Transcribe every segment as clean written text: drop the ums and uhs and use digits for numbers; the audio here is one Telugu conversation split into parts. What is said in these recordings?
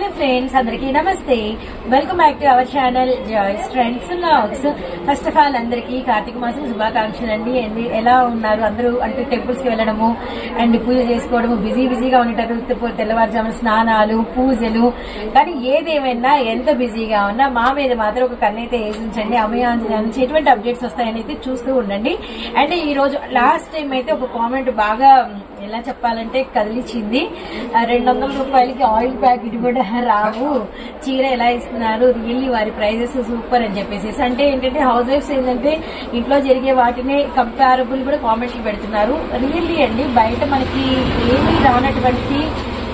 హలో ఫ్రెండ్స్, అందరికీ నమస్తే. Welcome back to our channel Joy's Trends Vlogs. First of all అందరికీ కార్తీక మాసం శుభాకాంక్షలు అండి. ఎలా ఉన్నారు అందరూ? అంటే టెంపుల్స్ కి వెళ్ళడము అండ్ పూజ చేసుకోవడము, బిజీగా ఉండేటప్పుడు తెల్లవారుజామున స్నానాలు, పూజలు. కానీ ఏదేమైనా ఎంత బిజీగా ఉన్నా మా మీద మాత్రం ఒక కన్నైతే వేసించండి. అమయాంజన నుంచి ఎటువంటి అప్డేట్స్ వస్తాయని అయితే చూస్తూ ఉండండి. అండ్ ఈ రోజు లాస్ట్ టైం అయితే ఒక కామెంట్ బాగా ఎలా చెప్పాలంటే కదిలిచ్చింది. 200 రూపాయలకి ఆయిల్ ప్యాకెట్ కూడా రావు, చీర ఎలా ఇస్తున్నారు, రియల్లీ వారి ప్రైజెస్ సూపర్ అని చెప్పేసి. అంటే ఏంటంటే హౌస్ వైఫ్స్ ఏంటంటే ఇంట్లో జరిగే వాటినే కంపారబుల్ కూడా కామెంట్లు పెడుతున్నారు. రియల్లీ అండి, బయట మనకి ఏమీ రానటువంటి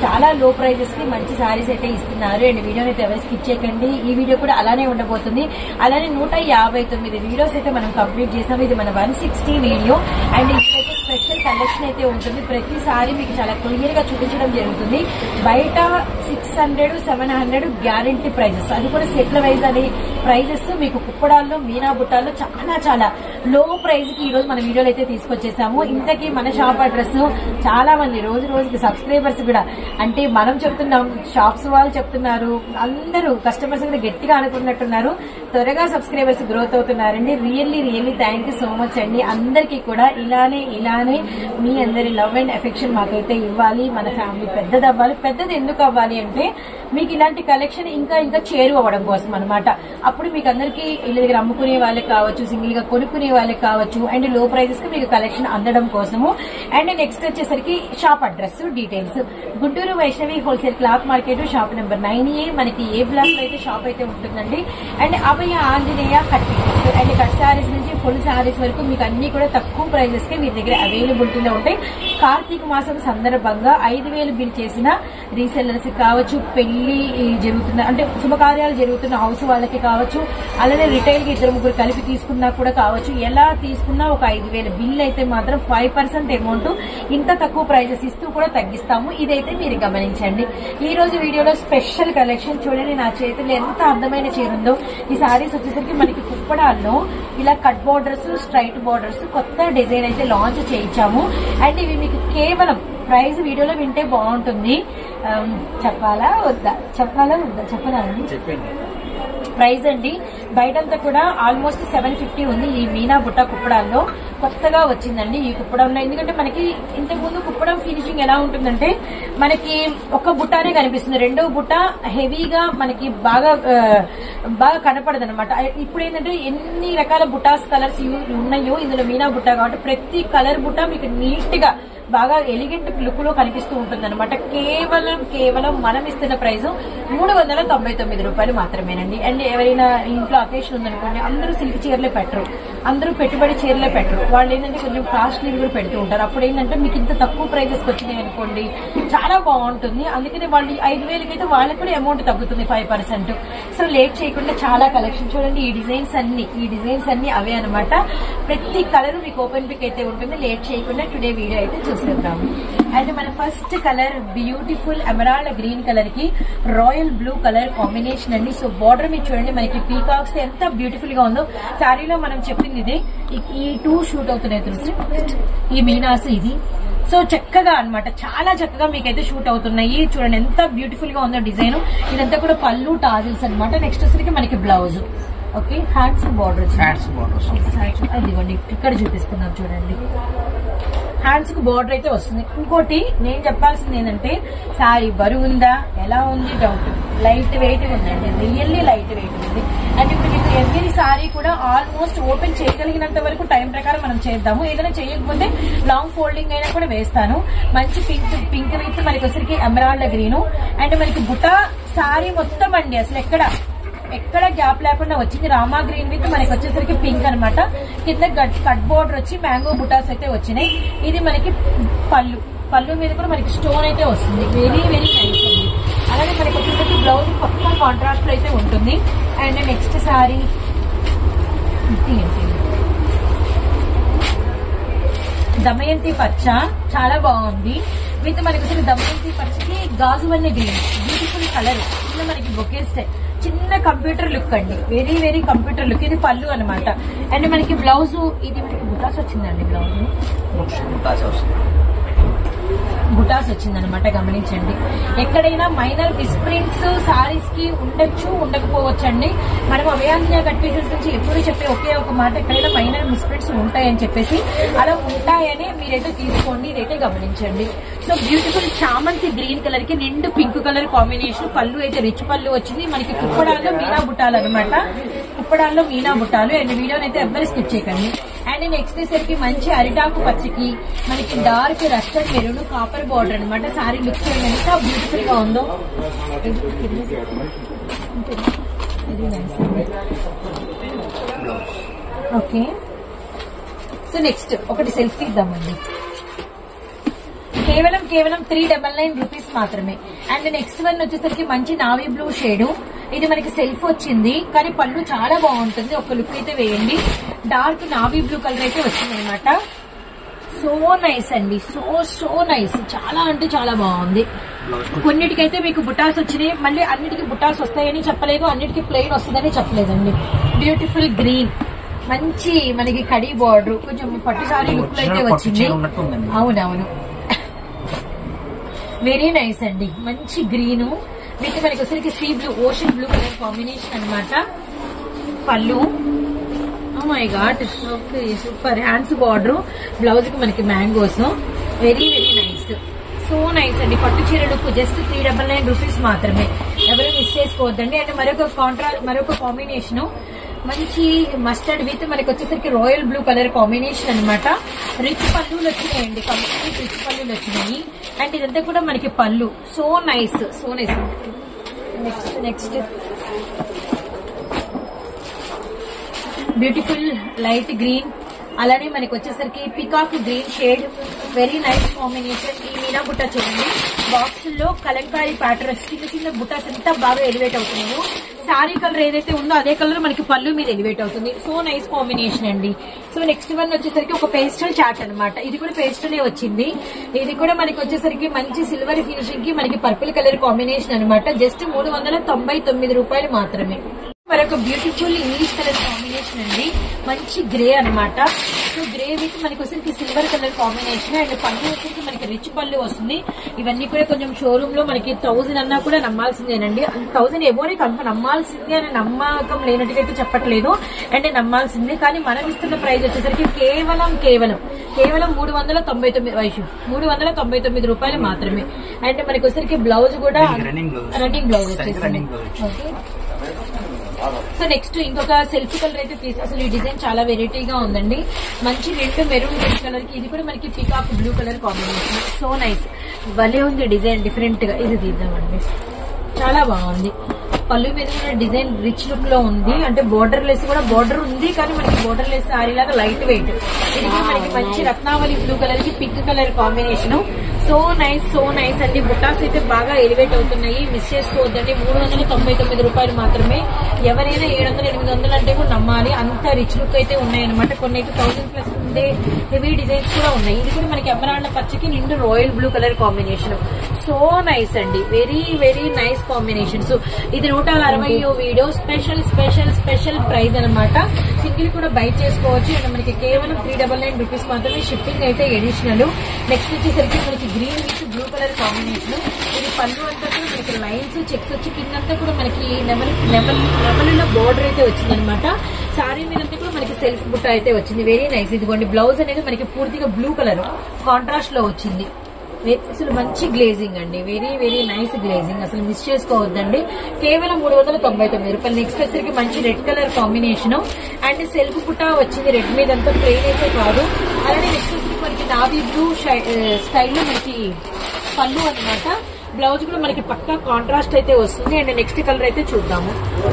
చాలా లో ప్రైజెస్ కి మంచి సారీస్ అయితే ఇస్తున్నారు. అండ్ వీడియోని అయితే ఎవరు స్కిప్ చేయకండి. ఈ వీడియో కూడా అలానే ఉండబోతుంది. అలానే 159 వీడియోస్ అయితే మనం కంప్లీట్ చేసాం. ఇది మన 160 వీడియో. అండ్ ఇక్కడైతే స్పెషల్ కలెక్షన్ అయితే ఉంటుంది. ప్రతిసారి మీకు చాలా క్లియర్ గా చూపించడం జరుగుతుంది. బయట 600, 700 గ్యారంటీ ప్రైజెస్, అది కూడా సెట్ల వైజ్ అనే ప్రైజెస్ మీకు కుప్పడాల్లో, మీనా బుట్టాల్లో చాలా లో ప్రైజ్ కి ఈ రోజు మన వీడియోలు అయితే తీసుకొచ్చేసాము. ఇంతకీ మన షాప్ అడ్రస్ చాలా మంది రోజుకి సబ్స్క్రైబర్స్ కూడా, అంటే మనం చెప్తున్నాం, షాప్స్ వాళ్ళు చెప్తున్నారు, అందరూ కస్టమర్స్ కూడా గట్టిగా అనుకున్నట్టున్నారు. త్వరగా సబ్స్క్రైబర్స్ గ్రోత్ అవుతున్నారండి. Really thank you so much అండి. అందరికీ కూడా ఇలానే మీ అందరి లవ్ అండ్ ఎఫెక్షన్ మాకైతే ఇవ్వాలి. మన ఫ్యామిలీ పెద్దదవ్వాలి. పెద్దది ఎందుకు అవ్వాలి అంటే మీకు ఇలాంటి కలెక్షన్ ఇంకా చేరువవ్వడం కోసం అనమాట. అప్పుడు మీకు అందరికీ ఇళ్ళ దగ్గర అమ్ముకునే వాళ్ళకి కావచ్చు, సింగిల్ గా కొనుక్కునే వాళ్ళకి కావచ్చు, అండ్ లో ప్రైజెస్ కి మీకు కలెక్షన్ అందడం కోసము. అండ్ నెక్స్ట్ వచ్చేసరికి shop address details: Guntur Vaishnavi wholesale cloth market, shop number 9A. మనకి ఏ బ్లాక్ లో అయితే షాప్ అయితే ఉంటుందండి. And Abhaya Anjaneya cut pieces and cut saris నుంచి ఫుల్ శారీస్ వరకు మీకు అన్ని కూడా తక్కువ ప్రైజెస్ కి మీ దగ్గర అవైలబిలిటీలో ఉంటాయి. కార్తీక మాసం సందర్భంగా 5000 బిల్ చేసిన రీసెల్లర్స్ కావచ్చు, పెళ్లి జరుగుతున్న అంటే శుభకార్యాలు జరుగుతున్న హౌస్ వాళ్ళకి కావచ్చు, అలానే రిటైల్ కి 2-3 కలిపి తీసుకున్నా కూడా కావచ్చు. ఎలా తీసుకున్నా ఒక 5000 బిల్ అయితే మాత్రం 5% అమౌంట్ ఇంత తక్కువ ప్రైజెస్ ఇస్తూ కూడా తగ్గిస్తాము. ఇదైతే మీరు గమనించండి. ఈ రోజు వీడియోలో స్పెషల్ కలెక్షన్ చూడండి. నా చేతుల్లో ఎంత అందమైన చీర ఉందో. ఈ సారీస్ వచ్చేసరికి మనకి కుప్పడాల్లో ఇలా కట్ బోర్డర్స్, స్ట్రైట్ బోర్డర్స్ కొత్త డిజైన్ అయితే లాంచ్ చేయించాము. అండ్ ఇవి మీకు కేవలం ప్రైస్ వీడియోలో వింటే బాగుంటుంది. చెప్పాలా వద్దా చెప్పాలండి? చెప్పండి. ప్రైస్ అండి బయటంతా కూడా ఆల్మోస్ట్ 750 ఉంది. ఈ మీనా బుట్ట కుప్పడాల్లో కొత్తగా వచ్చిందండి ఈ కుప్పడంలో. ఎందుకంటే మనకి ఇంతకు ముందు కుప్పడం ఫినిషింగ్ ఎలా ఉంటుందంటే మనకి ఒక బుట్టానే కనిపిస్తుంది, రెండో బుట్ట హెవీగా మనకి బాగా కనపడదు అనమాట. ఇప్పుడు ఏంటంటే ఎన్ని రకాల బుట్టాస్ కలర్స్ ఉన్నాయో ఇందులో మీనా బుట్ట కాబట్టి ప్రతి కలర్ బుట్ట మీకు నీట్ గా బాగా ఎలిగెంట్ లుక్ లో కనిపిస్తూ ఉంటుంది అనమాట. కేవలం మనం ఇస్తున్న ప్రైస్ 399 రూపాయలు మాత్రమేనండి. అండ్ ఎవరైనా ఇంట్లో అకేషన్ ఉందనుకోండి, అందరూ సిల్క్ చీరలే పెట్టరు, అందరూ పెట్టుబడి చీరలే పెట్టరు. వాళ్ళు ఏంటంటే కొంచెం కాస్ట్లీ కూడా పెడుతూ ఉంటారు. అప్పుడు ఏంటంటే మీకు ఇంత తక్కువ ప్రైజెస్ వచ్చినాయి అనుకోండి, చాలా బాగుంటుంది. అందుకనే వాళ్ళు 5000కి అయితే వాళ్ళకి కూడా అమౌంట్ తగ్గుతుంది 5%. సో లేట్ చేయకుండా చాలా కలెక్షన్ చూడండి. ఈ డిజైన్స్ అన్ని అవే అనమాట. ప్రతి కలర్ మీకు ఓపెన్ పిక్ అయితే ఉంటుంది. లేట్ చేయకుండా టుడే వీడియో అయితే చూసేద్దాము. అండ్ మన first colour beautiful emerald green colour కి రాయల్ బ్లూ కలర్ కాంబినేషన్ అండి. సో బార్డర్ మీరు చూడండి, మనకి పీకాక్స్ ఎంత బ్యూటిఫుల్ గా ఉందో. శారీలో మనం చెప్పింది ఇదే. ఈ 2 షూట్ అవుతున్నాయి తెలుసు, ఈ మీనాస్ ఇది. సో చక్కగా అనమాట, చాలా చక్కగా మీకైతే షూట్ అవుతున్నాయి. చూడండి ఎంత బ్యూటిఫుల్ గా ఉందో డిజైన్. ఇదంతా కూడా పళ్ళు టాజిల్స్ అనమాట. నెక్స్ట్ వచ్చరికి మనకి బ్లౌజ్. ఓకే, హ్యాండ్స్ బార్డర్ అదిగోండి ఇక్కడ చూపిస్తున్నాం చూడండి. హ్యాండ్స్ కు బార్డర్ అయితే వస్తుంది. ఇంకోటి నేను చెప్పాల్సింది ఏంటంటే సారీ బరువు ఉందా, ఎలా ఉంది డౌట్. లైట్ వెయిట్ ఉందండి, రియల్లీ లైట్ వెయిట్ ఉంది. అండ్ ఇప్పుడు మీకు ఎవ్రీ సారీ కూడా ఆల్మోస్ట్ ఓపెన్ చేయగలిగినంత వరకు టైం ప్రకారం మనం చేద్దాము. ఏదైనా చేయకపోతే లాంగ్ ఫోల్డింగ్ అయినా కూడా వేస్తాను. మంచి పింక్ విత్ మనకి వచ్చరికి ఎమరాల్డ్ గ్రీన్. అండ్ మనకి బుటా సారీ మొత్తం అండి అసలు ఎక్కడ గ్యాప్ లేకుండా వచ్చింది. రామా గ్రీన్ విత్ మనకి వచ్చేసరికి పింక్ అనమాట. కింద కట్ బోర్డర్ వచ్చి మ్యాంగో బుటాస్ అయితే వచ్చినాయి. ఇది మనకి పళ్ళు మీద కూడా మనకి స్టోన్ అయితే వస్తుంది. వెరీ నైస్ అండి. అలాగే మనకి వచ్చేసరికి బ్లౌజ్ మొత్తం కాంట్రాస్ట్ లో అయితే ఉంటుంది. అండ్ నెక్స్ట్ సారీ దమయంతి పచ్చ చాలా బాగుంది. విత్ మనకి వచ్చి దమయంతి పచ్చకి గాజువన్నీ గ్రీన్, బ్యూటిఫుల్ కలర్. ఇలా మనకి బొకే స్టైల్, చిన్న కంప్యూటర్ లుక్ అండి, వెరీ కంప్యూటర్ లుక్. ఇది పళ్ళు అనమాట. అండ్ మనకి బ్లౌజ్ ఇది మనకి బుటాస్ వచ్చిందండి. బ్లౌజ్ బుటాస్ వచ్చిందనమాట. గమనించండి, ఎక్కడైనా మైనర్ మిస్ప్రింట్స్ సారీస్ కి ఉండొచ్చు, ఉండకపోవచ్చు అండి. మనం అభయాంజనేయ కట్ పీసెస్ నుంచి ఎప్పుడు చెప్పే ఒకే ఒక మాట, ఎక్కడైనా మైనర్ మిస్ప్రింట్స్ ఉంటాయని చెప్పేసి, అలా ఉంటాయని మీరైతే తీసుకోండి. ఇదైతే గమనించండి. సో బ్యూటిఫుల్ చామంతి గ్రీన్ కలర్ కి నిండు పింక్ కలర్ కాంబినేషన్. పళ్ళు అయితే రిచ్ పళ్ళు వచ్చింది మనకి. కుప్పడాల్లో మీనా బుట్టాలు అనమాట. కుప్పడాల్లో మీనా బుట్టాలు. అండ్ వీడియోని అయితే ఎవ్వరు స్కిప్ చేయకండి. అండ్ నెక్స్ట్ వచ్చేసరికి మంచి అరిటాకు పచ్చికి మనకి డార్క్ రస్టర్డ్ మెరూన్ కాపర్ బార్డర్ అనమాట. సారీ లుక్ చేయండి ఎంత బ్యూటిఫుల్ గా ఉందో. ఓకే, సో నెక్స్ట్ ఒకటి సెల్ఫ్ తీద్దామండి. కేవలం 399 రూపీస్ మాత్రమే. అండ్ నెక్స్ట్ వన్ వచ్చేసరికి మంచి నావీ బ్లూ షేడ్. ఇది మనకి సెల్ఫ్ వచ్చింది కానీ పళ్ళు చాలా బాగుంటుంది. ఒక లుక్ అయితే వేయండి. డార్క్ నావీ బ్లూ కలర్ అయితే వచ్చింది అనమాట. సో నైస్ అండి, సో నైస్. చాలా అంటే చాలా బాగుంది. కొన్నిటికైతే మీకు బుటాస్ వచ్చినాయి, మళ్ళీ అన్నిటికీ బుటాస్ వస్తాయని చెప్పలేదు, అన్నిటికీ ప్లెయిన్ వస్తుందని చెప్పలేదండి. బ్యూటిఫుల్ గ్రీన్, మంచి మనకి కడీ బార్డర్, కొంచెం పట్టు సారీ లుక్ అయితే వచ్చింది. అవునవును, వెరీ నైస్ అండి. మంచి గ్రీను విత్ మనకి వచ్చరికి sea blue, ocean blue colour combination అనమాట. పళ్ళు, oh my god, okay super. Hands border, blouse కి మనకి mangoes. Very very nice, so nice అండి. పట్టు చీర లుక్ జస్ట్ 399 రూపీస్ మాత్రమే. ఎవరు మిస్ చేసుకోవద్దండి. అండ్ మరొక కాంబినేషన్ మంచి మస్టర్డ్ విత్ మనకి వచ్చేసరికి రాయల్ బ్లూ కలర్ కాంబినేషన్ అనమాట. రిచ్ పళ్ళులు వచ్చినాయండి, కంప్లీట్ రిచ్ పళ్ళులు వచ్చినాయి. అండ్ ఇదంతా కూడా మనకి పళ్ళు. So nice, so nice. Next beautiful light green, అలానే మనకి వచ్చేసరికి peacock green shade. Very nice combination. ఈ మీనా బుట్ట చూడండి, బాక్స్ లో కలంకారీ ప్యాటర్న్, చిన్న చిన్న బుట్టాస్ ఎంత బాగా ఎలివేట్ అవుతున్నాయో. సారీ కలర్ ఏదైతే ఉందో అదే కలర్ మనకి పళ్ళు మీద ఎలివేట్ అవుతుంది. సో నైస్ కాంబినేషన్ అండి. సో నెక్స్ట్ వన్ వచ్చేసరికి ఒక పేస్టల్ చాట్ అనమాట. ఇది కూడా పేస్టలే వచ్చింది. ఇది కూడా మనకి వచ్చేసరికి మంచి సిల్వర్ ఫినిషింగ్ కి మనకి పర్పుల్ కలర్ కాంబినేషన్ అనమాట. జస్ట్ 399 రూపాయలు మాత్రమే. మరొక బ్యూటిఫుల్ ఇంగ్లీష్ కలర్ కాంబినేషన్ అండి, మంచి గ్రే అనమాట. సో గ్రే విత్ మనకి వచ్చరికి సిల్వర్ కలర్ కాంబినేషన్. అండ్ పళ్ళు వచ్చరికి మనకి రిచ్ పళ్ళు వస్తుంది. ఇవన్నీ కూడా కొంచెం షోరూమ్ లో మనకి 1000 అన్నా కూడా నమ్మాల్సిందేనండి. 1000 ఎబోనే కన్ఫర్మ్, నమ్మాల్సిందే అని నమ్మకం లేనట్టుగా అయితే చెప్పట్లేదు, అండ్ నమ్మాల్సిందే. కానీ మనం ఇస్తున్న ప్రైస్ వచ్చేసరికి కేవలం 399 రూపాయలు మాత్రమే. అండ్ మనకి వచ్చరికి బ్లౌజ్ కూడా రన్నింగ్ బ్లౌజ్ వచ్చేసింది. ఓకే, సో నెక్స్ట్ ఇంకొక సెల్ఫ్ కలర్ అయితే తీసి, అసలు ఈ డిజైన్ చాలా వెరైటీగా ఉందండి. మంచి రెండు మెరూన్ రెడ్ కలర్ కి, ఇది కూడా మనకి peacock blue colour combination. So nice, భలే ఉంది డిజైన్, డిఫరెంట్ గా. ఇది తీద్దామండి, చాలా బాగుంది. పళ్ళు మీద కూడా డిజైన్ రిచ్ లుక్ లో ఉంది. అంటే బోర్డర్ లెస్ కూడా బోర్డర్ ఉంది, కానీ మనకి బోర్డర్ లెస్ సారీ లాగా లైట్ వెయిట్. ఇది మనకి మంచి రత్నావళి బ్లూ కలర్ కి pink colour combination. So nice అండి. బుట్టాస్ అయితే బాగా ఎలివేట్ అవుతున్నాయి, మిస్ చేసుకోవద్దండి. 399 రూపాయలు మాత్రమే. ఎవరైనా 700, 800 అంటే కూడా నమ్మాలి, అంత రిచ్ లుక్ అయితే ఉన్నాయన్నమాట. కొన్ని అయితే 1000+ ఉండే హెవీ డిజైన్స్ కూడా ఉన్నాయి. ఇది కూడా మనకి ఎమరాల్డ్ పచ్చకి నిండు royal blue colour combination. So nice అండి, very very nice combination. So ఇది 160 వీడియో స్పెషల్ ప్రైస్ అనమాట. సింగిల్ కూడా బై చేసుకోవచ్చు. అండ్ మనకి కేవలం 399 రూపీస్ మాత్రమే. షిప్పింగ్ అయితే ఎడిషనల్. నెక్స్ట్ వచ్చేసరికి మనకి green with blue colour combination. ఇది పళ్ళు అంతా కూడా మనకి లైన్స్ చెక్స్ వచ్చి కిందంతా కూడా మనకి లెవెల్లో బోర్డర్ అయితే వచ్చింది అనమాట. సారీ మీదంతా కూడా మనకి సెల్ఫ్ బుట్ట అయితే వచ్చింది. Very nice. ఇదిగోండి, బ్లౌజ్ అనేది మనకి పూర్తిగా బ్లూ కలర్ కాంట్రాస్ట్ లో వచ్చింది. అసలు మంచి గ్లేజింగ్ అండి, వెరీ వెరీ నైస్ గ్లేజింగ్, అసలు మిస్ చేసుకోవద్దండి. కేవలం 399 రూపాయలు. నెక్స్ట్ వచ్చరికి మంచి red colour combination and self బుట్ట వచ్చింది. రెడ్ మీద అంతా ప్లెయిన్ అయితే కాదు. అలానే నెక్స్ట్ వచ్చరికి మనకి నావీ బ్లూ స్టైల్లో మనకి పళ్ళు అనమాట. బ్లౌజ్ కూడా మనకి పక్కా కాంట్రాస్ట్ అయితే వస్తుంది. అండ్ నెక్స్ట్ కలర్ అయితే చూద్దాము.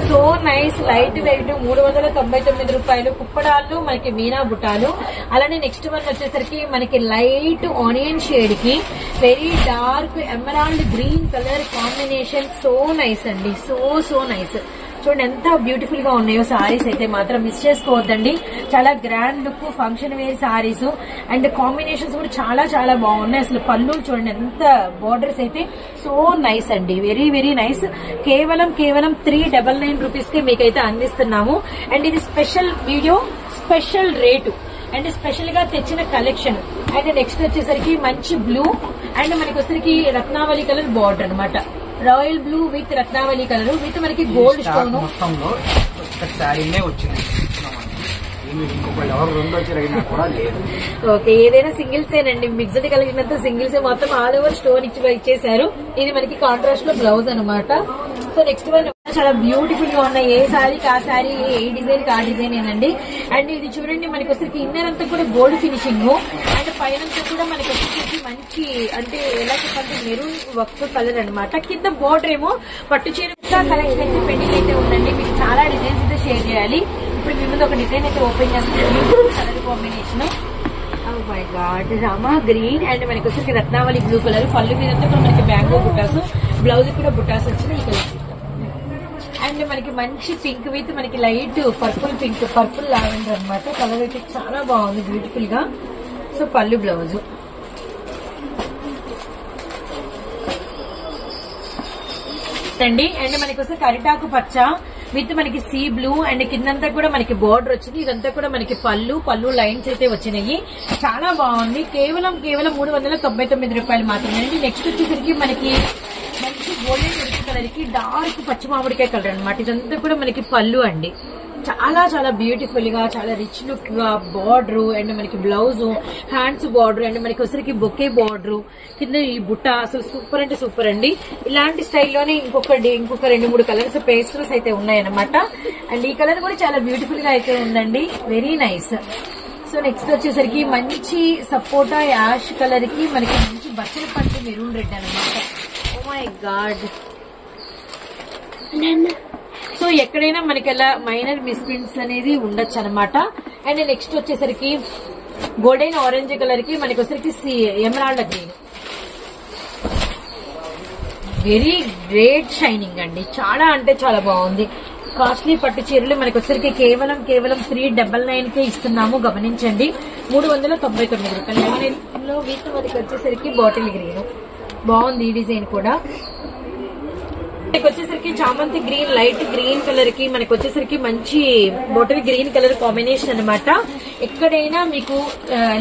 సో నైస్, లైట్ వెయిట్, 399 రూపాయలు. కుప్పడాలు మనకి మీనా బుట్టాలు. అలానే నెక్స్ట్ వన్ వచ్చేసరికి మనకి లైట్ ఆనియన్ షేడ్ కి very dark emerald green colour combination. So nice అండి, సో నైస్. చూడండి ఎంత బ్యూటిఫుల్ గా ఉన్నాయో సారీస్ అయితే, మాత్రం మిస్ చేసుకోవద్దండి. చాలా grand look, function wear saris. And combinations కూడా చాలా చాలా బాగున్నాయి. అసలు పళ్ళు చూడండి ఎంత బార్డర్స్ అయితే. సో నైస్ అండి, వెరీ వెరీ నైస్. కేవలం 399 రూపీస్ కి మీకైతే అందిస్తున్నాము. అండ్ ఇది special video, special rate, and special గా తెచ్చిన కలెక్షన్. అండ్ నెక్స్ట్ వచ్చేసరికి మంచి బ్లూ అండ్ మనకి వచ్చరికి రత్నావళి కలర్ బార్డర్ అనమాట. రాయల్ బ్లూ విత్ రత్నావళి కలర్ విత్ మనకి గోల్డ్ స్టోన్ మొత్తంలో శారీనే వచ్చింది. ఓకే, ఏదైనా సింగిల్స్ ఏనండి, మిక్స్డ్ కలిగినంత సింగిల్స్ మొత్తం ఆల్ ఓవర్ స్టోన్ ఇచ్చేసారు. ఇది మనకి కాంట్రాస్ట్ లో బ్లౌజ్ అనమాట. సో నెక్స్ట్ వన్ చాలా బ్యూటిఫుల్ గా ఉన్నాయి. ఏ శారీకి ఆ శారీ, ఏ డిజైన్ కి ఆ డిజైన్ ఏనండి. అండ్ ఇది చూడండి మనకి వచ్చరికి ఇన్నర్ అంతా కూడా గోల్డ్ ఫినిషింగ్ అండ్ పైన కూడా మనకి వచ్చేసి మంచి అంటే ఎలా చెప్పండి మెరూన్ వర్క్ కలర్ అనమాట. కింద బోర్డర్ ఏమో పట్టు చీర కలెక్షన్ అయితే పెండింగ్ అయితే ఉందండి. మీకు చాలా డిజైన్స్ అయితే షేర్ చేయాలి. ఇప్పుడు మీ ముందు ఒక డిజైన్ అయితే ఓపెన్ చేస్తాను. Colour combination my God, Rama green and మనకి వచ్చరికి రత్నావళి బ్లూ కలర్. పళ్ళు మీద కూడా మనకి బ్యాంగో బుటాస్, బ్లౌజ్ కూడా బుటాస్ వచ్చిన ఈ కలర్. అండ్ మనకి మంచి పింక్ విత్ మనకి light purple pink, purple lavender అనమాట. కలర్ అయితే చాలా బాగుంది బ్యూటిఫుల్ గా. సో పళ్ళు బ్లౌజ్ అండి. అండ్ మనకి వస్తే కరిటాకు పచ్చ విత్ మనకి సీ బ్లూ అండ్ కిందంతా కూడా మనకి బోర్డర్ వచ్చింది. ఇదంతా కూడా మనకి పళ్ళు లైన్స్ అయితే వచ్చినాయి. చాలా బాగుంది. కేవలం 399 రూపాయలు మాత్రమే అండి. నెక్స్ట్ వచ్చేసరికి మనకి మంచి గోల్డెన్ ఎరుపు కలర్ కి డార్క్ పచ్చి మామిడికాయ కలర్ అనమాట. ఇదంతా కూడా మనకి పళ్ళు అండి. చాలా చాలా బ్యూటిఫుల్ గా, చాలా రిచ్ లుక్ గా బార్డర్ అండ్ మనకి బ్లౌజ్, హ్యాండ్స్ బార్డర్ అండ్ మనకి వచ్చరికి బొకే బార్డర్, కింద ఈ బుట్ట అసలు సూపర్ అంటే సూపర్ అండి. ఇలాంటి స్టైల్లోనే ఇంకొక 2-3 కలర్స్ పేస్టల్స్ అయితే ఉన్నాయన్నమాట. అండ్ ఈ కలర్ కూడా చాలా బ్యూటిఫుల్ గా అయితే ఉందండి. Very nice. సో నెక్స్ట్ వచ్చేసరికి మంచి సపోటా యాష్ కలర్ కి మనకి మంచి బచ్చల పండు మెరూన్ రెడ్ అనమాట. ఓ మై గాడ్. సో ఎక్కడైనా మనకి అలా మైనర్ మిస్ప్రింట్స్ అనేది ఉండొచ్చు అనమాట. అండ్ నెక్స్ట్ వచ్చేసరికి గోల్డెన్ ఆరెంజ్ కలర్ కి మనకి వచ్చరికి emerald green, very great shining అండి. చాలా అంటే చాలా బాగుంది. కాస్ట్లీ పట్టు చీరలు మనకి వచ్చరికి కేవలం 399 కే ఇస్తున్నాము. గమనించండి, 399 రూపాయలు. లెమన్ వీటి మనకి వచ్చేసరికి బాటిల్ గ్రీన్ బాగుంది. ఈ డిజైన్ కూడా మనకి వచ్చేసరికి చామంతి గ్రీన్, లైట్ గ్రీన్ కలర్ కి మనకి వచ్చేసరికి మంచి బాటిల్ గ్రీన్ కలర్ కాంబినేషన్ అనమాట. ఎక్కడైనా మీకు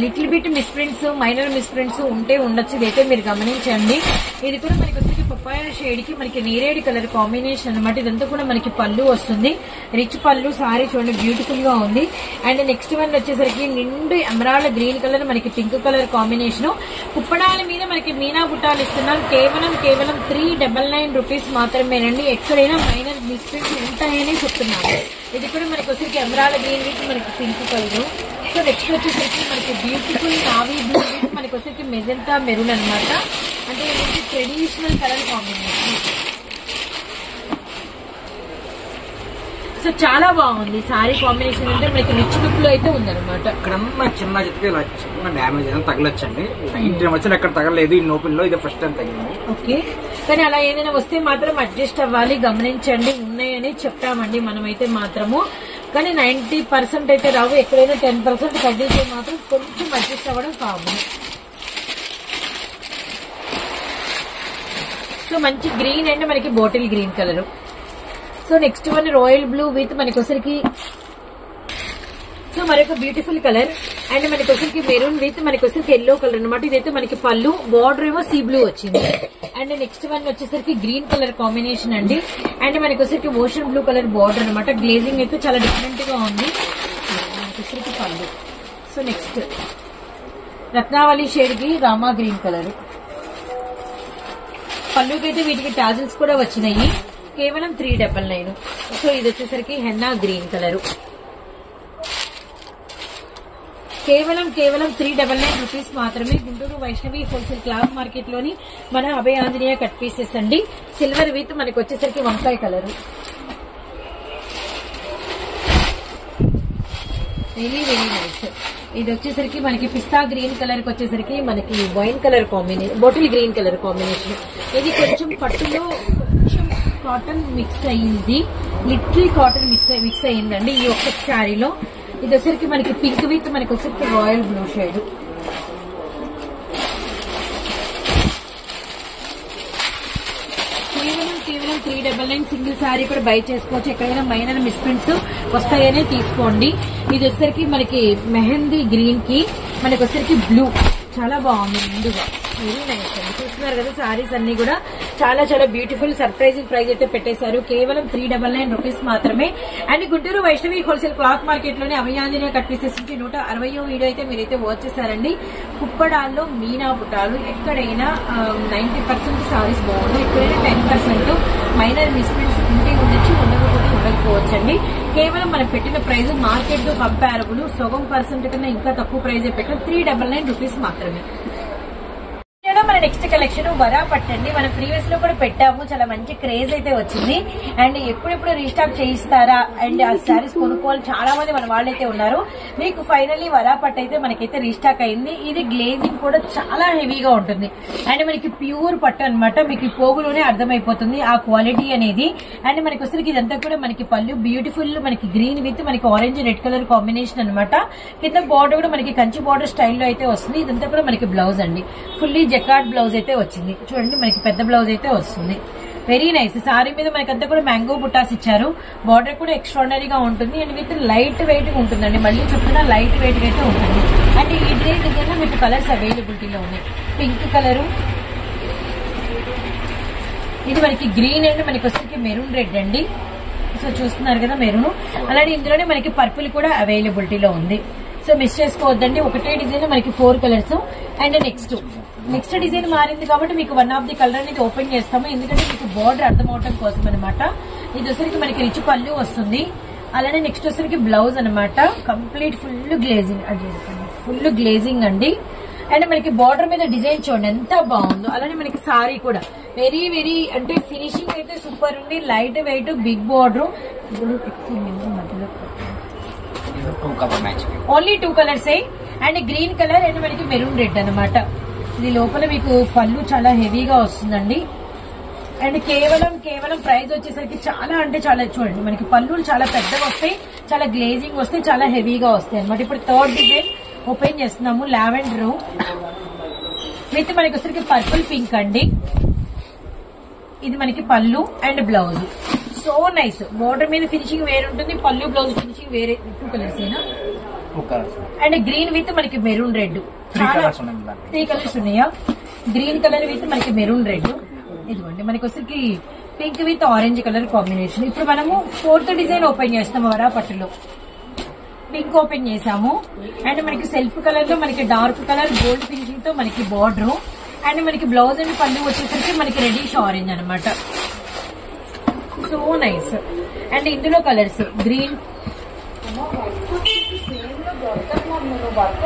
little bit misprints, minor misprints ఉంటే ఉండొచ్చు. ఇదైతే మీరు గమనించండి. ఇది కూడా మనకి వచ్చేసరికి పప్పాయ షేడ్ కి మనకి నేరేడు కలర్ కాంబినేషన్ అనమాట. ఇదంతా కూడా మనకి పళ్ళు వస్తుంది, రిచ్ పళ్ళు. సారీ చూడండి బ్యూటిఫుల్ గా ఉంది. అండ్ నెక్స్ట్ వన్ వచ్చేసరికి నిండు ఎమరాల్డ్ గ్రీన్ కలర్ మనకి పింక్ కలర్ కాంబినేషన్. కుప్పడాల మీద మనకి మీనా బుట్టాలు ఇస్తున్నాం. కేవలం 399 రూపీస్ మాత్రమేనండి. ఎక్కడైనా మైనర్ మిస్టేక్స్ ఉంటాయని చెప్తున్నాను. ఇది కూడా మనకి వచ్చేసరికి ఎమరాల్డ్ గ్రీన్ విత్ మనకి పింక్ కలర్. సో నెక్స్ట్ వచ్చేసరికి మనకి బ్యూటిఫుల్ నావీ బ్లూ విత్ మనకి వచ్చేసరికి మెజెంటా మెరూన్ అనమాట. అంటే ఇది ట్రెడిషనల్ కలర్ కాంబినేషన్. సో చాలా బాగుంది సారీ కాంబినేషన్. అంటే మనకి రిచ్ లుక్ లో అయితే ఉందన్నమాట. ఇక్కడ చిన్న చిన్న డ్యామేజ్ ఏదైనా తగలొచ్చండి. ఇంటి వచ్చిన ఎక్కడ తగలేదు. ఈ ఓపెన్ లో ఇది ఫస్ట్ టైం తగిలింది. ఓకే, కానీ అలా ఏదైనా వస్తే మాత్రం అడ్జస్ట్ అవ్వాలి. గమనించండి, ఉన్నాయని చెప్తామండి మనమైతే మాత్రము. కానీ 90% అయితే రావు. ఎక్కడైనా 10% తగ్గితే మాత్రం కొంచెం అడ్జస్ట్ అవ్వడం కావాలి. సో మంచి గ్రీన్ అండ్ మనకి bottle green colour. So next one royal blue with మనకి వచ్చరికి సో మరొక బ్యూటిఫుల్ కలర్ అండ్ మనకి వచ్చరికి మెరూన్ విత్ మనకి వచ్చరికి ఎల్లో కలర్ అనమాట. ఇదైతే మనకి పళ్ళు, బార్డర్ ఏమో సీ బ్లూ వచ్చింది. అండ్ నెక్స్ట్ వన్ వచ్చేసరికి గ్రీన్ కలర్ కాంబినేషన్ అండి. అండ్ మనకి వచ్చరికి ఓషన్ బ్లూ కలర్ బార్డర్ అనమాట. గ్లేజింగ్ అయితే చాలా డిఫరెంట్ గా ఉంది. మనకి వచ్చరికి పళ్ళు. సో నెక్స్ట్ రత్నావళి షేడ్ కి రామా గ్రీన్ కలర్. పళ్ళుకైతే వీటికి టాజిల్స్ కూడా వచ్చినాయి. కేవలం 399. సో ఇది వచ్చేసరికి హెన్నా గ్రీన్ కలర్. కేవలం 399 రూపీస్ మాత్రమే. Guntur Vaishnavi wholesale cloth market లోని మన అభయ ఆంజనేయ కట్ పీసెస్ అండి. సిల్వర్ విత్ మనకి వచ్చేసరికి వంకాయ కలర్. Very very nice. ఇది వచ్చేసరికి మనకి పిస్తా గ్రీన్ కలర్ కి వచ్చేసరికి మనకి wine colour combination, bottle green colour combination. ఇది కొంచెం పట్టులో కొంచెం కాటన్ మిక్స్ అయ్యింది, లిటిల్ కాటన్ మిక్స్ అయ్యిందండి ఈ ఒక్క శారీలో. ఇది వచ్చరికి మనకి పింక్ విత్ మనకి వచ్చరికి రాయల్ బ్లూ షేడ్. కేవలం 399 సింగిల్ శారీ కూడా బై చేసుకోవచ్చు. ఎక్కడైనా మైనర్ మిస్ప్రింట్స్ వస్తాయనే తీసుకోండి. ఇది వచ్చరికి మనకి మెహందీ గ్రీన్ కి మనకి వచ్చరికి బ్లూ, చాలా బాగుంది నిండుగా, వెరీ నైస్ అండి. చూస్తున్నారు కదా సారీస్ అన్ని కూడా చాలా చాలా బ్యూటిఫుల్ సర్ప్రైజింగ్ ప్రైస్ అయితే పెట్టేశారు. కేవలం 399 రూపీస్ మాత్రమే. And Guntur Vaishnavi wholesale cloth market లోనే అభయాంజనేయ కట్ పీసెస్ నుంచి 160వ వీడియో అయితే మీరైతే వాచ్ చేశారండి. కుప్పడాల్లో మీనా బుటాలు ఎక్కడైనా 90% సారీస్ బాగుంది, ఎక్కడైనా 10% మైనర్ మిస్ప్రింట్స్ ఉంటే ఉండొచ్చు, ఉండకపోతే ఉండకపోవచ్చండి. కేవలం మనం పెట్టిన ప్రైస్ మార్కెట్ తో కంపారబుల్, సగం పర్సెంట్ కన్నా ఇంకా తక్కువ ప్రైజ్ పెట్టిన 399 రూపీస్ మాత్రమే. మన నెక్స్ట్ కలెక్షన్ వరా పట్టండి. మనం ప్రీవియస్ లో కూడా పెట్టాము, చాలా మంచి క్రేజ్ అయితే వచ్చింది. అండ్ ఎప్పుడెప్పుడు రీస్టాక్ చేయిస్తారా అండ్ ఆ సారీస్ కొనుక్కోవాలి చాలా మంది మన వాళ్ళైతే ఉన్నారు. మీకు ఫైనల్లీ వరా పట్టు అయితే మనకైతే రీస్టాక్ అయింది. ఇది గ్లేజింగ్ కూడా చాలా హెవీగా ఉంటుంది అండ్ మనకి ప్యూర్ పట్టు అనమాట. మీకు పోగులోనే అర్థమైపోతుంది ఆ క్వాలిటీ అనేది. అండ్ మనకి వచ్చరికి ఇదంతా కూడా మనకి పళ్ళు బ్యూటిఫుల్ మనకి గ్రీన్ విత్ మనకి ఆరెంజ్ రెడ్ కలర్ కాంబినేషన్ అనమాట. కింద బార్డర్ కూడా మనకి కంచి బార్డర్ స్టైల్లో అయితే వస్తుంది. ఇదంతా కూడా మనకి బ్లౌజ్ అండి, ఫుల్లీ జకార్డ్ బ్లౌజ్ అయితే వచ్చింది. చూడండి మనకి పెద్ద బ్లౌజ్ అయితే వస్తుంది, వెరీ నైస్. సారీ మీద మనకంతా కూడా మ్యాంగో బుటాస్ ఇచ్చారు. బార్డర్ కూడా ఎక్స్ట్రాడనరీగా ఉంటుంది అండ్ విత్ లైట్ వెయిట్ గా ఉంటుందండి. మళ్ళీ చెప్తున్నా లైట్ వెయిట్ అయితే ఉంటుంది. అండ్ ఈ డ్రెస్ డిజైన్ లో మీకు కలర్స్ అవైలబిలిటీలో ఉన్నాయి. పింక్ కలరు, ఇది మనకి గ్రీన్ అండ్ మనకి వచ్చేసి మెరూన్ రెడ్ అండి. సో చూస్తున్నారు కదా మెరూన్. అలాగే ఇందులోనే మనకి పర్పుల్ కూడా అవైలబిలిటీలో ఉంది. సో మిస్ చేసుకోవద్దండి, ఒకటే డిజైన్ మనకి 4 కలర్స్. అండ్ నెక్స్ట్ డిజైన్ మారింది కాబట్టి మీకు వన్ ఆఫ్ ది కలర్ అనేది ఓపెన్ చేస్తాము, ఎందుకంటే మీకు బార్డర్ అర్థం అవడం కోసం అనమాట. ఇది వచ్చరికి మనకి రిచ్ పళ్ళు వస్తుంది. అలానే నెక్స్ట్ వచ్చరికి బ్లౌజ్ అనమాట, complete full glazing, full glazing అండి. అండ్ మనకి బార్డర్ మీద డిజైన్ చూడండి ఎంత బాగుందో. అలానే మనకి సారీ కూడా వెరీ వెరీ అంటే ఫినిషింగ్ అయితే సూపర్ ఉంది. Light weight, big border, only 2 colours and green colour and మనకి మెరూన్ రెడ్ అనమాట. ఇది లోపల మీకు పళ్ళు చాలా హెవీగా వస్తుందండి. అండ్ కేవలం ప్రైస్ వచ్చేసరికి చాలా అంటే చాలా చూడండి మనకి పళ్ళు చాలా పెద్దగా వస్తాయి, చాలా గ్లేజింగ్ వస్తాయి, చాలా హెవీగా వస్తాయి అనమాట. ఇప్పుడు థర్డ్ డిజైన్ ఓపెన్ చేస్తున్నాము, లావెండర్ విత్ మనకి వచ్చరికి పర్పుల్ పింక్ అండి. ఇది మనకి పళ్ళు and blouse, so nice. Border మీద ఫినిషింగ్ వేరే ఉంటుంది, పళ్ళు బ్లౌజ్ ఫినిషింగ్ వేరే. 2 కలర్స్ ఏనా? అండ్ గ్రీన్ విత్ మనకి మెరూన్ రెడ్, 3 కలర్స్ ఉన్నాయా? గ్రీన్ కలర్ విత్ మనకి మెరూన్ రెడ్, ఇదిగోండి మనకి వచ్చరికి pink with orange colour combination. ఇప్పుడు మనము 4th డిజైన్ ఓపెన్ చేస్తాము. వరా పట్టులో పింక్ ఓపెన్ చేసాము అండ్ మనకి సెల్ఫ్ కలర్ లో మనకి డార్క్ కలర్ గోల్డ్ ఫినిషింగ్ తో మనకి బార్డర్ అండ్ మనకి బ్లౌజ్ అండ్ పళ్ళు వచ్చేసరికి మనకి రెడ్డిష్ ఆరెంజ్ అనమాట. So nice. అండ్ ఇందులో కలర్స్ గ్రీన్,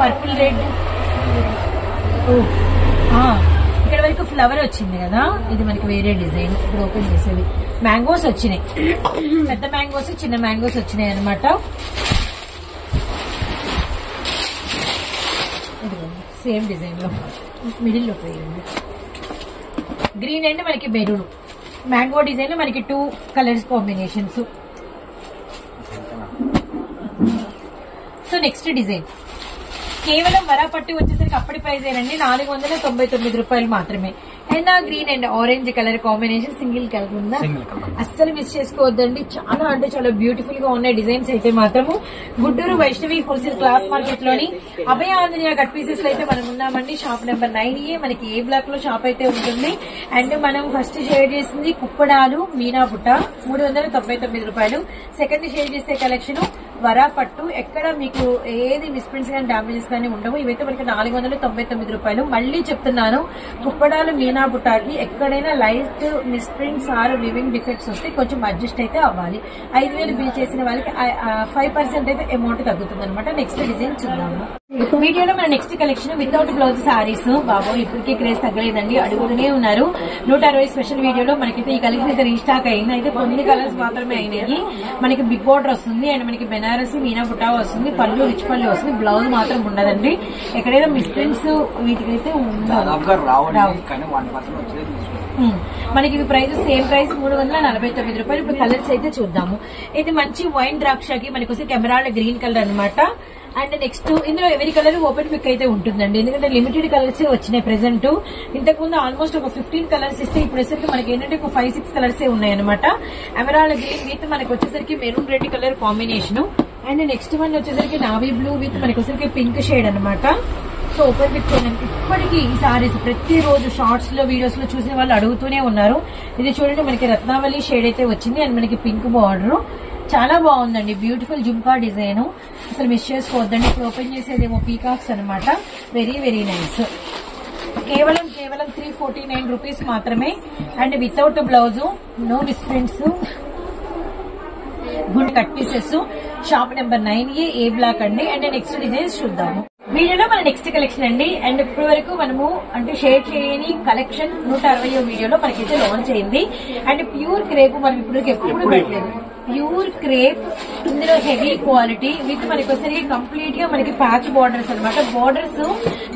పర్పుల్ రెడ్, ఇక్కడ వరకు ఫ్లవర్ వచ్చింది కదా, ఇది మనకి వేరే డిజైన్. ఇప్పుడు ఓపెన్ చేసేది మ్యాంగోస్ వచ్చినాయి, పెద్ద మ్యాంగోస్ చిన్న మ్యాంగోస్ వచ్చినాయి అనమాట. సేమ్ డిజైన్ లో మిడిల్ లో పోయింది గ్రీన్ అండ్ మనకి మెరూన్. మ్యాంగో డిజైన్ మనకి 2 colours combinations. So next design కేవలం వరా పట్టు వచ్చేసరికి అప్పటి ప్రైస్ ఏనండి 499 రూపాయలు మాత్రమే. అండ్ ఆ green and orange colour combination single colour ఉందా, అస్సలు మిస్ చేసుకోవద్దండి. చాలా అంటే చాలా బ్యూటిఫుల్ గా ఉన్నాయి డిజైన్స్ అయితే మాత్రము. Guntur Vaishnavi wholesale cloth market లోని అభయ ఆంజనేయ కట్ పీసెస్ లో అయితే మనం ఉన్నామండి. షాప్ నెంబర్ 9A మనకి ఏ బ్లాక్ లో షాప్ అయితే ఉంటుంది. అండ్ మనం ఫస్ట్ షేర్ చేసింది కుప్పడాలు మీనా బుట్ట 399 రూపాయలు. సెకండ్ షేర్ చేసే కలెక్షన్ వరా పట్టు, ఎక్కడ మీకు ఏది మిస్ప్రింట్స్ కానీ డామేజెస్ కానీ ఉండవు. ఇవైతే మనకి 499 రూపాయలు. మళ్ళీ చెప్తున్నాను, కుప్పడాలు మీనా బుట్టాకి ఎక్కడైనా light misprints or weaving defects వస్తే కొంచెం అడ్జస్ట్ అయితే అవ్వాలి. 5000 బిల్ చేసిన వాళ్ళకి 5% అయితే అమౌంట్ తగ్గుతుంది అనమాట. నెక్స్ట్ డిజైన్ చూద్దాము. వీడియోలో మన next collection without blouse sarees. బాబు ఇప్పటికే క్రేజ్ తగ్గలేదండి, అడుగుతూనే ఉన్నారు. 160 స్పెషల్ వీడియోలో మనకైతే ఈ కలెక్షన్ అయితే రీస్టాక్ అయింది. అయితే కొన్ని కలర్స్ మాత్రమే అయినాయి. మనకి బిగ్ బార్డర్ వస్తుంది అండ్ మనకి బెనారసి మీనా బుట్టా వస్తుంది, పళ్ళు రిచ్ పళ్ళు వస్తుంది, బ్లౌజ్ మాత్రం ఉండదండి. ఎక్కడైనా మిస్ప్రింట్స్ వీటికైతే మనకి ఇవి ప్రైస్ సేమ్ ప్రైస్ 349 రూపాయలు. ఇప్పుడు కలర్స్ అయితే చూద్దాము. ఇది మంచి వైన్ ద్రాక్షకి మనకి వచ్చి కెమెరాల గ్రీన్ కలర్ అనమాట. అండ్ నెక్స్ట్ ఇందులో ఎవరి కలర్ ఓపెన్ పిక్ అయితే ఉంటుందండి, ఎందుకంటే లిమిటెడ్ కలర్స్ వచ్చినాయి ప్రెసెంట్. ఇంతకుముందు ఆల్మోస్ట్ ఒక 15 కలర్స్ ఇస్తే ఇప్పుడు వచ్చేసరికి మనకి ఏంటంటే ఒక 5-6 కలర్స్ ఉన్నాయి అనమాట. ఎమరాల్డ్ గ్రీన్ విత్ మనకి వచ్చేసరికి maroon red colour combination. And next one వచ్చేసరికి నావీ బ్లూ విత్ మనకి వచ్చేసరికి పింక్ షేడ్ అనమాట. సో ఓపెన్ పిక్ చేయండి. ఇప్పటికీ ఈ సారీస్ ప్రతిరోజు షార్ట్స్ లో వీడియోస్ లో చూసిన వాళ్ళు అడుగుతూనే ఉన్నారు. ఇది చూడండి మనకి రత్నావళి షేడ్ అయితే వచ్చింది అండ్ మనకి పింక్ బార్డర్ చాలా బాగుందండి. బ్యూటిఫుల్ జుంకా డిజైన్, అసలు మిస్ చేసుకోవద్దండి. ఇప్పుడు ఓపెన్ చేసేదేమో పీకాక్స్ అనమాట. Very very nice. కేవలం 349 రూపీస్ మాత్రమే అండ్ వితౌట్ బ్లౌజ్, నో డిస్ప్రింట్స్, good cut pieces. Shop number 9A A block అండి. అండ్ నెక్స్ట్ డిజైన్స్ చూద్దాము. వీడియోలో మన నెక్స్ట్ కలెక్షన్ అండి. అండ్ ఇప్పటి వరకు మనము అంటే షేర్ చేయని కలెక్షన్ 160 వీడియోలో మనకైతే లాంచ్ అయింది. అండ్ ప్యూర్ క్రేప్ మనం ఇప్పుడు ఎప్పుడు పెట్టలేదు. ప్యూర్ క్రేప్, ఇందులో హెవీ క్వాలిటీ విత్ మనకి వచ్చేసరికి కంప్లీట్ గా మనకి ప్యాచ్ బార్డర్స్ అనమాట. బార్డర్స్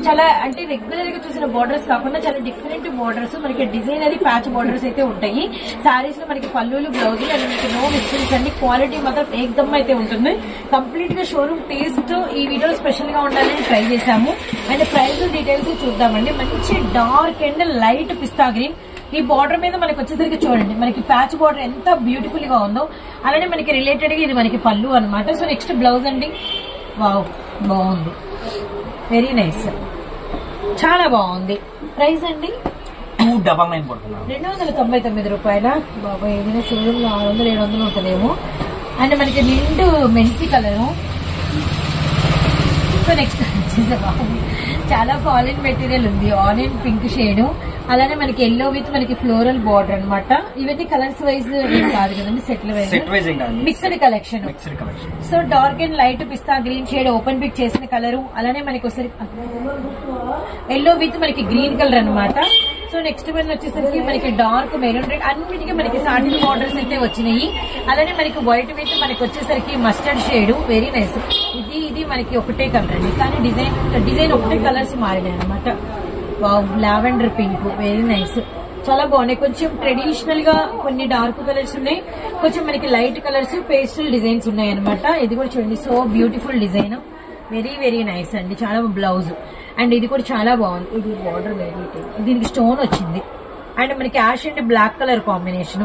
చాలా అంటే రెగ్యులర్ గా చూసిన బార్డర్స్ కాకుండా చాలా డిఫరెంట్ బార్డర్స్, మనకి డిజైన్ అది ప్యాచ్ బార్డర్స్ అయితే ఉంటాయి. సారీస్ లో మనకి పల్లులు, బ్లౌజులు అండ్ మనకి నో మిస్టేక్స్ అండి. క్వాలిటీ మాత్రం ఏకదమ్ అయితే ఉంటుంది. కంప్లీట్ గా షోరూమ్ టేస్ట్ ఈ వీడియోలో స్పెషల్ గా ఉండాలని ట్రై చేశాము. అండ్ ప్రైస్ డీటెయిల్స్ చూద్దామండి. మంచి dark and light pista green. ఈ బార్డర్ మీద మనకి వచ్చేసరికి చూడండి మనకి ప్యాచ్ బార్డర్ ఎంత బ్యూటిఫుల్ గా ఉందో. అలానే మనకి రిలేటెడ్ గా ఇది మనకి పళ్ళు అనమాట. సో నెక్స్ట్ బ్లౌజ్ అండి. వావ్, బాగుంది, వెరీ నైస్, చాలా బాగుంది. ప్రైస్ అండి 299 రూపాయల. బాబా ఏదైనా షోరూమ్ 600 700 ఉంటుందేమో. అండ్ మనకి నిండు మెంతి కలరు. సో నెక్స్ట్ చాలా ఫాలిన్ మెటీరియల్ ఉంది. ఆనియన్ పింక్ షేడ్, అలానే మనకి ఎల్లో విత్ మనకి ఫ్లోరల్ బార్డర్ అనమాట. ఇవన్నీ కలర్స్ వైజ్ ఏం కాదు కదండి, సెట్ల wise mixed collection. So dark and light pista green shade open pick చేసిన కలరు. అలానే మనకి ఒకసారి ఎల్లో విత్ మనకి గ్రీన్ కలర్ అనమాట. సో నెక్స్ట్ వన్ వచ్చేసరికి మనకి డార్క్ మెరూన్ రెడ్, అన్నిటికీ మనకి సాటిన్ బార్డర్స్ అయితే వచ్చినాయి. అలానే మనకి వైట్ విత్ మనకి వచ్చేసరికి మస్టర్డ్ షేడ్, వెరీ నైస్. ఇది మనకి ఒకటే కలర్ అండి, కానీ డిజైన్ ఒకటే కలర్స్ మారినాయి అనమాట. Wow, lavender pink, very nice, చాలా బాగున్నాయి. కొంచెం ట్రెడిషనల్ గా కొన్ని డార్క్ కలర్స్ ఉన్నాయి, కొంచెం మనకి లైట్ కలర్స్, పేస్టల్ డిజైన్స్ ఉన్నాయి అనమాట. ఇది కూడా చూడండి, so beautiful design, very very nice అండి. చాలా బ్లౌజ్ అండ్ ఇది కూడా చాలా బాగుంది. ఇది బార్డర్ దీనికి స్టోన్ వచ్చింది అండ్ మనకి ash and black colour combination.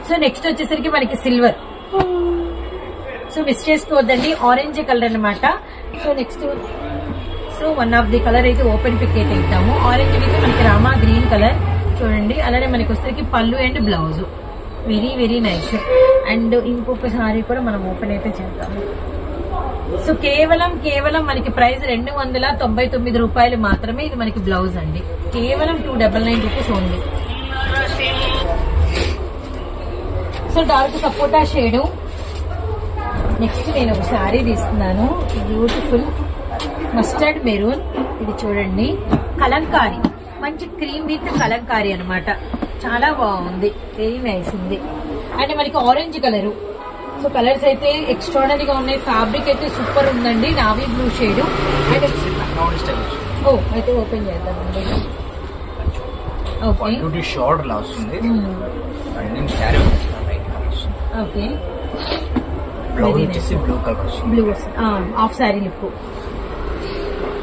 So next వచ్చేసరికి మనకి సిల్వర్. సో మిస్ చేసుకోవద్దండి, ఆరెంజ్ కలర్ అనమాట. So next one of the colour అయితే ఓపెన్ పిక్ అయితే ఇద్దాము. ఆరెంజ్ అయితే మనకి రామా గ్రీన్ కలర్ చూడండి. అలానే మనకి వచ్చేసరికి పళ్ళు and blouse, very very nice. And ఇంకొక సారీ కూడా మనం ఓపెన్ అయితే చేద్దాము. సో కేవలం మనకి ప్రైస్ 299 రూపాయలు మాత్రమే. ఇది మనకి బ్లౌజ్ అండి, కేవలం 299 రూపీస్ ఓన్లీ. సో డార్క్ సపోటా షేడు. నెక్స్ట్ నేను ఒక శారీ తీసుకున్నాను, బ్యూటిఫుల్ మస్టర్డ్ మెరూన్. ఇది చూడండి, కలంకారీ, మంచి క్రీమ్ విత్ కలంకారీ అనమాట. చాలా బాగుంది, వెరీ నైస్ ఉంది. అండ్ మనకి ఆరెంజ్ కలరు. సో కలర్స్ అయితే ఎక్స్ట్రాడనరీగా ఉన్నాయి. ఫ్యాబ్రిక్ అయితే సూపర్ ఉందండి, నావీ బ్లూ షేడ్. ఓ అయితే ఓపెన్ చేద్దామండి. ఓకే, షార్ట్ లా వస్తుంది. Okay, blue half sari look.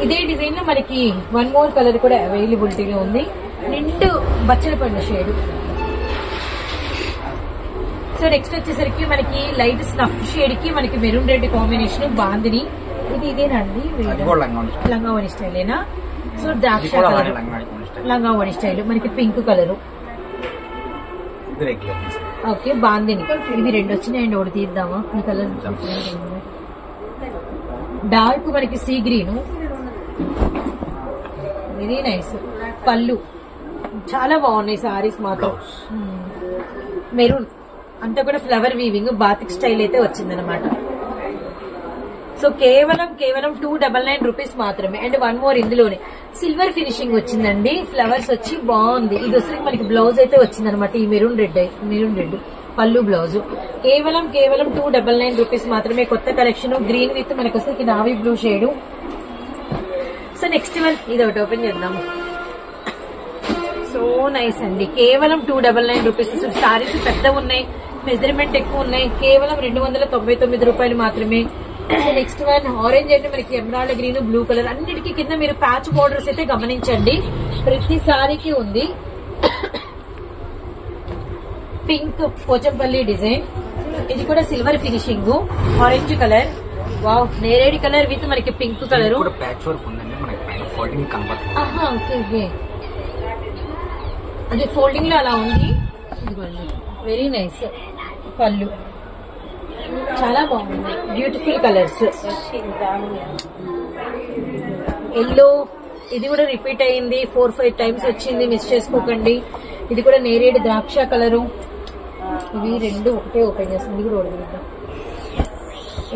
ఇదే డిజైన్ లో మనకి వన్ మోర్ కలర్ కూడా అవైలబిలిటీలో ఉంది, నిండు బచ్చల పండు షేడ్. సో నెక్స్ట్ వచ్చేసరికి మనకి లైట్ స్నఫ్ షేడ్ కి మనకి మెరూన్ రెడ్ కాంబినేషన్ బాందిని. ఇదేనండి లంగావణి స్టైలేనా? సో ద్రాక్ష కలర్ లంగావణి స్టైల్, మనకి పింక్ కలరు. ఓకే, బాందిని. ఇవి రెండు వచ్చినాయండి, ఒకటి తీద్దామా? ఈ కలర్ డార్క్ మనకి సీ గ్రీన్, వెరీ నైస్. పళ్ళు చాలా బాగున్నాయి సారీస్ మాత్రం. మెరూన్ అంతా కూడా ఫ్లవర్ వీవింగ్, బాతిక్ స్టైల్ అయితే వచ్చిందనమాట. సో కేవలం 299 రూపీస్ మాత్రమే. అండ్ వన్ మోర్ ఇందులోనే సిల్వర్ ఫినిషింగ్ వచ్చిందండి, ఫ్లవర్స్ వచ్చి బాగుంది. ఇది వచ్చి మనకి బ్లౌజ్ అయితే వచ్చిందనమాట. ఈ మెరూన్ రెడ్ పళ్ళు బ్లౌజ్. కేవలం 299 రూపీస్ మాత్రమే. కొత్త కలెక్షన్, గ్రీన్ విత్ మనకి వస్తే navy blue shade. So next one ఇది ఒకటి ఓపెన్ చేద్దాము. సో నైస్ అండి, కేవలం 299 రూపీస్. సారీస్ పెద్దగా ఉన్నాయి, మెజర్మెంట్ ఎక్కువ ఉన్నాయి, కేవలం 299 రూపాయలు మాత్రమే. నెక్స్ట్ వన్ ఆరెంజ్ అయితే మనకి ఎమరాల్డ్ గ్రీన్, బ్లూ కలర్. అన్నిటికీ కింద మీరు ప్యాచ్ బోర్డర్స్ అయితే గమనించండి, ప్రతి సారీకి ఉంది. పింక్ పోచంపల్లి డిజైన్, ఇది కూడా silver finishing, orange colour. Wow, నేరేడి కలర్ విత్ మనకి పింక్ కలర్. ప్యాచ్ వర్క్ ఉందండి మనకి పైన ఫోల్డింగ్ కనబడుతుంది. ఓకే ఓకే, అది ఫోల్డింగ్ లో అలా ఉంది. Very nice. పళ్ళు చాలా బాగుంది, బ్యూటిఫుల్ కలర్స్. ఎల్లో, ఇది కూడా రిపీట్ అయింది, 4-5 టైమ్స్ వచ్చింది, మిస్ చేసుకోకండి. ఇది కూడా నేరేడు ద్రాక్ష కలరు. ఇవి రెండు ఒకటే ఓపెన్ చేస్తుంది. ఇది కూడా ఓడిపోద్దాం.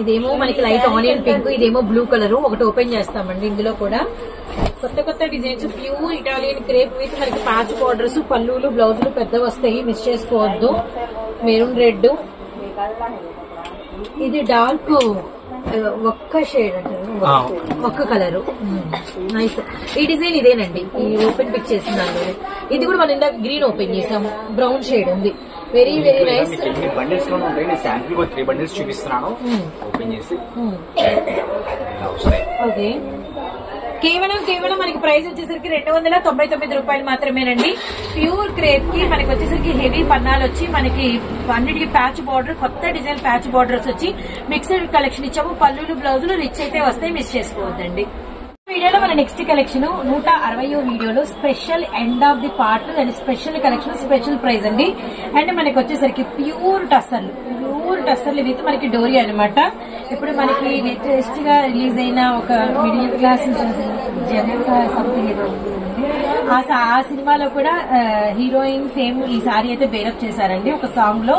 ఇదేమో మనకి లైట్ ఆనియన్ పింక్, ఇదేమో బ్లూ కలర్. ఒకటి ఓపెన్ చేస్తామండి. ఇందులో కూడా కొత్త కొత్త designs, pure Italian crepe with మనకి ప్యాచ్ బార్డర్స్, పళ్ళులు బ్లౌజులు పెద్ద వస్తాయి, మిస్ చేసుకోవద్దు. మెరూన్ రెడ్, ఇది డార్క్ ఒక్క షేడ్ అంటారు, ఒక్క కలర్. నైస్. ఈ డిజైన్ ఇదేనండి, ఈ ఓపెన్ పిక్ చేసిన దానిలో. ఇది కూడా మనం ఇందాక గ్రీన్ ఓపెన్ చేసాము, బ్రౌన్ షేడ్ ఉంది. Very very nice. బండిల్స్ లో ఉంటాయి, నేను శాంపిల్ 3 బండిల్స్ చూపిస్తున్నాను. ఓపెన్ చేసి ఓకే. కేవలం మనకి ప్రైస్ వచ్చేసరికి 299 రూపాయలు మాత్రమేనండి. ప్యూర్ క్రేప్ కి మనకి వచ్చేసరికి హెవీ పన్నాలు వచ్చి మనకి అన్నిటికీ ప్యాచ్ బార్డర్, కొత్త డిజైన్ ప్యాచ్ బార్డర్స్ వచ్చి మిక్స్డ్ కలెక్షన్ ఇచ్చాము. పళ్ళులు బ్లౌజులు రిచ్ అయితే వస్తాయి, మిస్ చేసుకోవద్దండి. వీడియోలో మన నెక్స్ట్ కలెక్షన్ 160వ వీడియోలో special end of the part and special collection, special price అండి. అండ్ మనకి వచ్చేసరికి ప్యూర్ టస్సర్లు విత్ మనకి డోరీ అనమాట. ఇప్పుడు మనకి లేటెస్ట్ గా రిలీజ్ అయిన ఒక మిడిల్ క్లాస్ జనతా సంథింగ్ ఏదో ఆ సినిమాలో కూడా హీరోయిన్ సేమ్ ఈ సారీ అయితే బేరప్ చేశారండి ఒక సాంగ్ లో.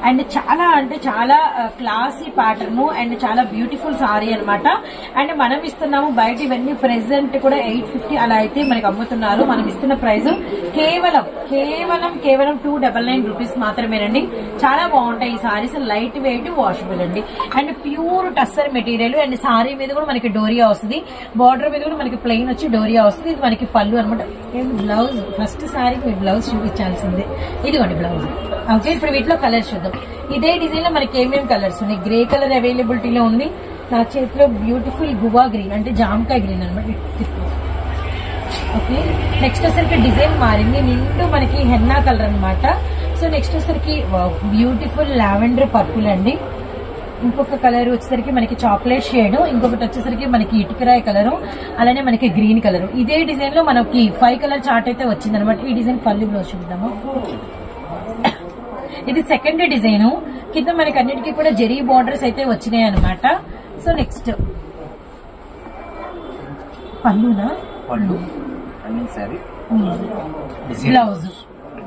అండ్ చాలా అంటే చాలా క్లాసీ ప్యాటర్న్ అండ్ చాలా బ్యూటిఫుల్ సారీ అనమాట. అండ్ మనం ఇస్తున్నాము బయట ఇవన్నీ ప్రెసెంట్ కూడా 850 అలా అయితే మనకి అమ్ముతున్నారు. మనం ఇస్తున్న ప్రైస్ కేవలం 299 రూపీస్ మాత్రమేనండి. చాలా బాగుంటాయి ఈ సారీస్, లైట్ వెయిట్, వాషబుల్ అండి. And pure tussar material. And sorry మీద కూడా మనకి డోరియా వస్తుంది, బార్డర్ మీద కూడా మనకి ప్లెయిన్ వచ్చి డోరియా వస్తుంది. ఇది మనకి పళ్ళు అనమాట. బ్లౌజ్ ఫస్ట్ సారీకి మీ బ్లౌజ్ చూపించాల్సిందే. ఇదిగోండి బ్లౌజ్. ఓకే, ఇప్పుడు వీటిలో కలర్స్ చూద్దాం. ఇదే డిజైన్ లో మనకి ఏమేమి కలర్స్ ఉన్నాయి. గ్రే కలర్ అవైలబిలిటీలో ఉంది. నా చేతిలో బ్యూటిఫుల్ గువా గ్రీన్ అంటే జామకాయ గ్రీన్ అనమాట. ఓకే, నెక్స్ట్ వచ్చరికి డిజైన్ మారింది, నిండు మనకి హెన్నా కలర్ అనమాట. సో నెక్స్ట్ వచ్చరికి బ్యూటిఫుల్ లావెండర్ పర్పుల్ అండి. ఇంకొక కలర్ వచ్చేసరికి మనకి చాక్లెట్ షేడ్, ఇంకొకటి వచ్చేసరికి మనకి ఇటుకరాయ కలర్, అలానే మనకి గ్రీన్ కలర్. ఇదే డిజైన్ లో మనకి 5 కలర్ చార్ట్ అయితే వచ్చింది అనమాట. ఈ డిజైన్ పళ్ళు బ్లౌజ్ చూద్దాము. ఇది సెకండ్ డిజైన్, కింద మనకి అన్నిటికీ కూడా జెరీ బార్డర్స్ అయితే వచ్చినాయి అనమాట. సో నెక్స్ట్ పళ్ళునా బ్లౌజ్.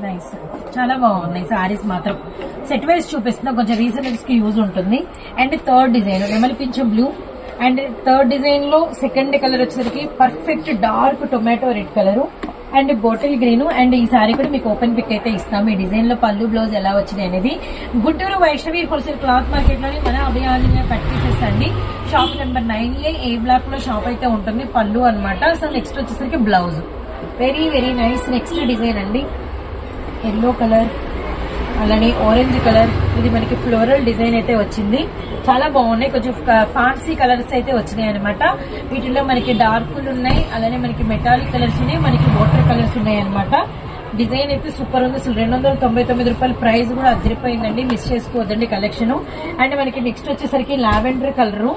నైస్, చాలా బాగున్నాయి సారీస్ మాత్రం. సెట్ వైజ్ చూపిస్తున్నా, కొంచెం రీజనల్స్ కి యూజ్ ఉంటుంది. అండ్ థర్డ్ డిజైన్ నెమలి పింఛం బ్లూ. అండ్ థర్డ్ డిజైన్ లో సెకండ్ కలర్ వచ్చేసరికి perfect dark tomato red colour and bottle green. And ఈ సారీ కూడా మీకు ఓపెన్ పిక్ అయితే ఇస్తాము. ఈ డిజైన్ లో పళ్ళు బ్లౌజ్ ఎలా వచ్చినాయి అనేది. Guntur Vaishnavi wholesale cloth market లోని మన అభియానిగా కట్ పీసెస్ అండి. Shop number 9A A black లో షాప్ అయితే ఉంటుంది. పళ్ళు అనమాట. సో నెక్స్ట్ వచ్చేసరికి blouse. Very very nice. Next design అండి, ఎల్లో కలర్ అలానే ఆరెంజ్ కలర్. ఇది మనకి ఫ్లోరల్ డిజైన్ అయితే వచ్చింది, చాలా బాగున్నాయి. కొంచెం ఫ్యాన్సీ కలర్స్ అయితే వచ్చినాయి అనమాట. వీటిలో మనకి డార్క్లు ఉన్నాయి, అలానే మనకి మెటాలిక్ కలర్స్ ఉన్నాయి, మనకి వాటర్ కలర్స్ ఉన్నాయి అనమాట. డిజైన్ అయితే సూపర్ ఉంది. అసలు 299 రూపాయల ప్రైస్ కూడా అదిరిపోయిందండి, మిస్ చేసుకోవద్దండి కలెక్షన్. అండ్ మనకి నెక్స్ట్ వచ్చేసరికి లావెండర్ కలర్.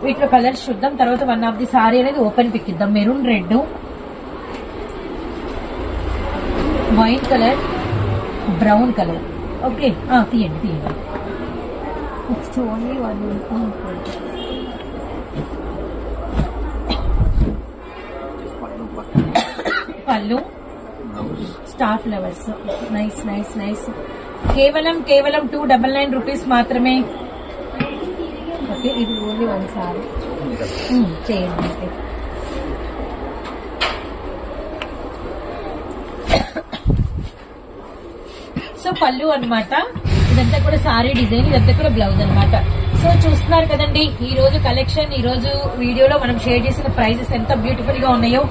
వీటిలో కలర్స్ చూద్దాం, తర్వాత వన్ ఆఫ్ ది సారీ అనేది ఓపెన్ పిక్ ఇద్దాం. Maroon red, white colour, brown colour. Okay, తీయండి. నెక్స్ట్ ఓన్లీ వన్ పళ్ళు, star flowers. Nice nice nice. కేవలం 299 రూపీస్ మాత్రమే. ఓకే, ఇది ఓన్లీ వన్ సారీ చేయండి. సో పళ్ళు అనమాట, ఇదంతా కూడా సారీ డిజైన్, ఇదంతా కూడా బ్లౌజ్ అనమాట. సో చూస్తున్నారు కదండి ఈ రోజు కలెక్షన్. ఈ రోజు వీడియోలో మనం షేర్ చేసిన ప్రైజెస్ ఎంత బ్యూటిఫుల్ గా ఉన్నాయో.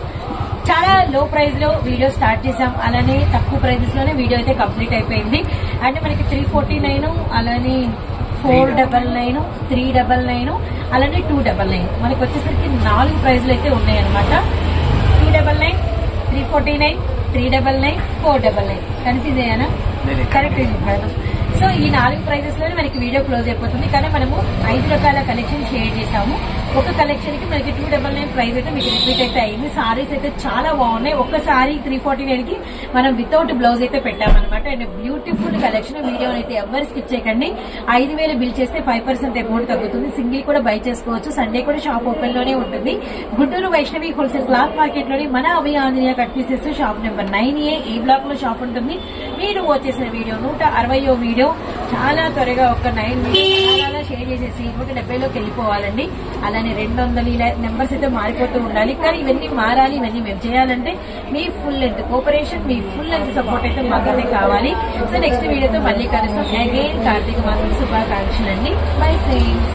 చాలా లో ప్రైస్ లో వీడియో స్టార్ట్ చేసాం, అలానే తక్కువ ప్రైజెస్ లోనే వీడియో అయితే కంప్లీట్ అయిపోయింది. అంటే మనకి 349, అలానే 499, 399, అలానే 299. మనకి వచ్చేసరికి 4 ప్రైజ్లు అయితే ఉన్నాయన్నమాట. 299, 349, 399, 499. కన్ఫ్యూజ్ అయ్యానా? కరెక్ట్ చెప్పాను. సో ఈ 4 ప్రైజెస్ లోనే మనకి వీడియో క్లోజ్ అయిపోతుంది. కానీ మనము 5 రకాల కలెక్షన్ షేర్ చేసాము. ఒక కలెక్షన్ కి మనకి 299 ప్రైస్ అయితే మీకు రిపీట్ అయితే అయింది. సారీస్ అయితే చాలా బాగున్నాయి. ఒక్క సారీ 349 కి మనం వితౌట్ బ్లౌజ్ అయితే పెట్టామన్నమాట. And beautiful collection. వీడియోని అయితే ఎవరు స్కిప్ చేయకండి. 5000 బిల్ చేస్తే 5% అమౌంట్ తగ్గుతుంది. సింగిల్ కూడా బై చేసుకోవచ్చు. సండే కూడా షాప్ ఓపెన్ లోనే ఉంటుంది. Guntur Vaishnavi wholesale cloth market లోని మన Abhaya Anjaneya cut pieces shop number 9A E black లో షాప్ ఉంటుంది. మీరు వచ్చేసిన వీడియో 160వ వీడియో చాలా త్వరగా ఒక 9 వీడియో షేర్ చేసేసి 170లోకి వెళ్ళిపోవాలండి. అలానే 200 ఇలా నెంబర్స్ అయితే మారిపోతూ ఉండాలి. కానీ ఇవన్నీ మారాలి. ఇవన్నీ మేము చేయాలంటే మీ ఫుల్ లెంత్ కోఆపరేషన్, మీ ఫుల్ లెంత్ సపోర్ట్ అయితే మాకైతే కావాలి. సో నెక్స్ట్ వీడియోతో మళ్ళీ కలుస్తాం. అగైన్ కార్తీక మాసం శుభాకాంక్షలు అండి. Bye friends.